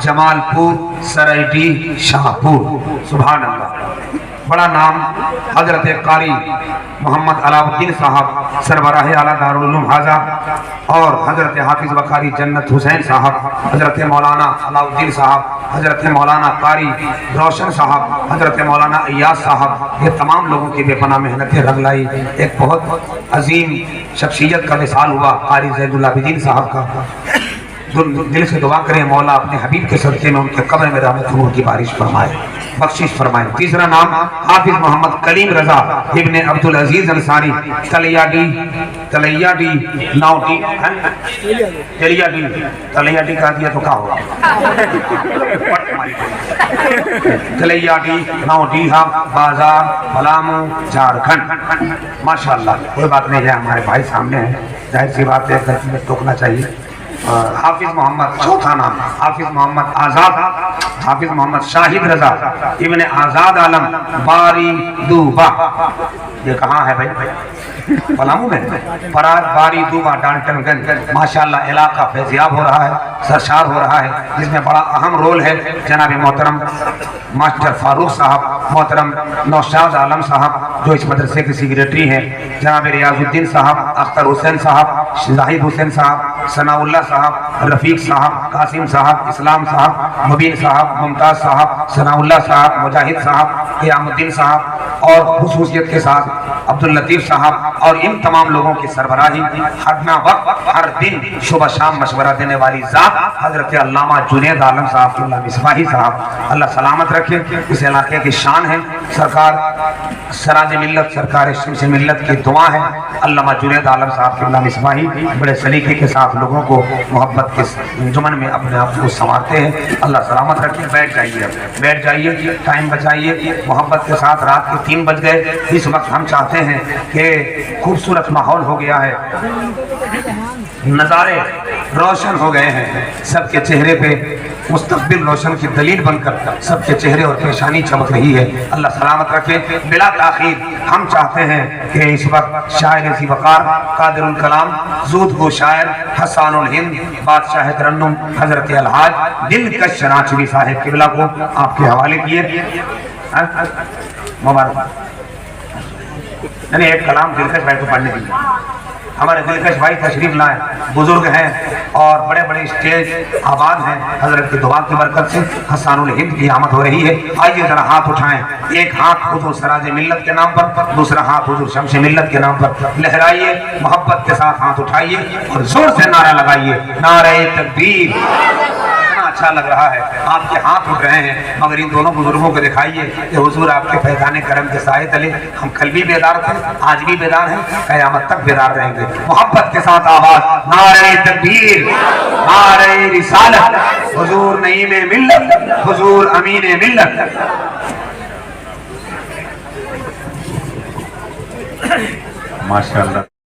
جمال پور سرائیٹی شاہپور، سبحان اللہ۔ بڑا نام حضرت قاری محمد علاء الدین صاحب سربراہ اعلیٰ دارالعلوم حاضہ، اور حضرت حافظ وقاری جنت حسین صاحب، حضرت مولانا علاء الدین صاحب، حضرت مولانا قاری روشن صاحب، حضرت مولانا ایاز صاحب، یہ تمام لوگوں کی بے پناہ محنتیں رنگ لائی۔ ایک بہت عظیم شخصیت کا وصال ہوا قاری زید العابدین صاحب کا۔ دل سے دعا کریں مولا اپنے حبیب کے صدقے میں ان کے قبر میں رحمت نور کی بارش فرمائے، بخشش فرمائے۔ تیسرا نام حافظ محمد کلیم رضا ابن عبدالعزیز انصاری، تلیاڈی ناؤٹی، تلیاڈی کہا دیا تو کہا ہوگا، تلیاڈی ناؤٹیہا بازار پلامو جھارکھنڈ۔ ماشاءاللہ کوئی بات نہیں ہے، ہمارے بھائی سامنے ہیں، ظاہر سی بات ہے غلطی میں ٹوکنا چاہیے۔ حافظ محمد، چوتھا نام حافظ محمد آزاد، حافظ محمد شاہد رضا ابن آزاد عالم باری دوبا، یہ کہاں ہے بھائی؟ پلامو میں، پراد باری دوبا ڈالٹن گنج۔ ماشاءاللہ علاقہ فیضیاب ہو رہا ہے، سرشار ہو رہا ہے، جس میں بڑا اہم رول ہے جناب محترم ماسٹر فاروق صاحب، محترم نوشاد عالم صاحب جو اس مدرسے کے سیکریٹری ہیں، جناب ریاض الدین صاحب، اختر حسین صاحب، زاہد حسین صاحب، ثناء اللہ صاحب، رفیق صاحب، قاسم صاحب، اسلام صاحب، مبین صاحب، ممتاز صاحب، ثناء اللہ صاحب، مجاہد صاحب، قیام الدین صاحب، اور خصوصیت کے ساتھ عبداللطیف صاحب، اور ان تمام لوگوں کی سربراہی ہر وقت ہر دن صبح شام مشورہ دینے والی ذات حضرت علامہ جنید عالم صاحب اللہ مصباحی صاحب، اللہ سلامت رکھے۔ اس علاقے کی شان ہے، سرکار سراج ملت، سرکار شمس ملت کی دعا ہے۔ علامہ جنید عالم صاحب اللہ مصباحی بڑے سلیقے کے ساتھ لوگوں کو محبت کے انجمن میں اپنے آپ کو سنوارتے ہیں، اللہ سلامت رکھے۔ بیٹھ جائیے، بیٹھ جائیے، ٹائم بچائیے، محبت کے ساتھ۔ رات کے 3 بج گئے، اس وقت ہم چاہتے ہیں کہ خوبصورت ماحول ہو گیا ہے، نظارے روشن ہو گئے ہیں، سب کے چہرے پہ مستقبل روشن کی دلیل بن کر سب کے چہرے اور پیشانی چمک رہی ہے، اللہ سلامت رکھے۔ بلا تاخیر ہم چاہتے ہیں کہ اس وقت شاعر ذی وقار، قادر الکلام، زود گو شاعر، حسان الہند، بادشاہ ترنم حضرت الحاج دلکش چنانچوی صاحب قبلہ کو آپ کے حوالے کیے۔ مبارک، یعنی ایک کلام دلکش بھائی کو پڑھنے دیجیے۔ ہمارے دلکش بھائی تشریف لائیں، بزرگ ہیں اور بڑے بڑے اسٹیج آباد ہیں، حضرت کی دعا کی برکت سے حسان الہند کی آمد ہو رہی ہے۔ آئیے ذرا ہاتھ اٹھائیں، ایک ہاتھ حضور سراج ملت کے نام پر، دوسرا ہاتھ حضور شمس ملت کے نام پر لہرائیے، محبت کے ساتھ ہاتھ اٹھائیے اور زور سے نعرہ لگائیے، نعرہ تکبیر۔ اچھا لگ رہا ہے، آپ کے ہاتھ اٹھ رہے ہیں، مگر ان دونوں بزرگوں کو دکھائیے کہ حضور آپ کے فیضان کرم کے سائے تلے ہم کل بھی بیدار تھے، آج بھی بیدار ہیں، قیامت تک بیدار رہیں گے۔ محبت کے ساتھ آواز، نعرہ تکبیر، نعرہ رسالت، حضور نعیم ملت، حضور امین ملت۔ ماشاءاللہ۔